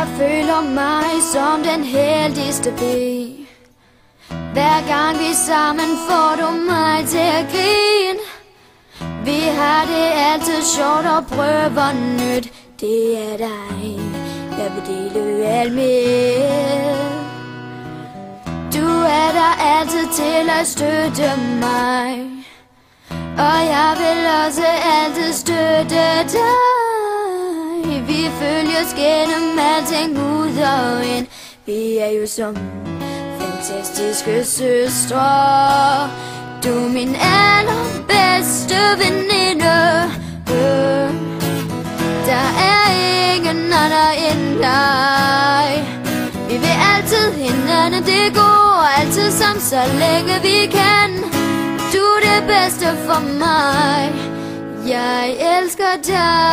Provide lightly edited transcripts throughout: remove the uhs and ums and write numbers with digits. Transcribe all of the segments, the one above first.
Jeg føler mig som den heldigste pige. Hver gang vi sammen får du mig til at grine. Vi har det altid sjovt og prøver nyt. Det er dig, jeg vil dele alt med. Du er der altid til at støtte mig, og jeg vil også altid støtte dig. Vi følges gennem alting ud og ind. Vi er jo som fantastiske søstre. Du er min allerbedste veninde. Der er ingen andre end dig. Vi vil altid hinanden det går, altid sammen så længe vi kan. Du er det bedste for mig, jeg elsker dig.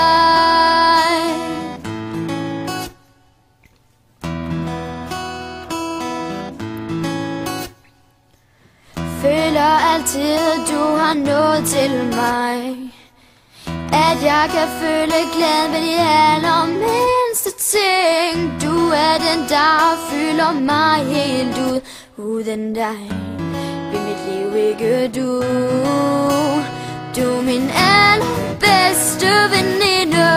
Føler altid du har noget til mig, at jeg kan føle glæde ved de allermindste ting. Du er den, der fylder mig helt ud. Uden dig vil mit liv ikke du. Du er min allerbedste veninde.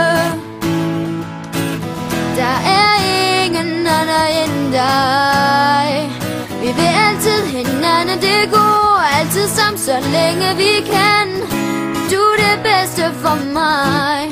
Der er ingen andre end dig. Vi vil altid hinanden det går, altid sammen så længe vi kan. Du er det bedste for mig.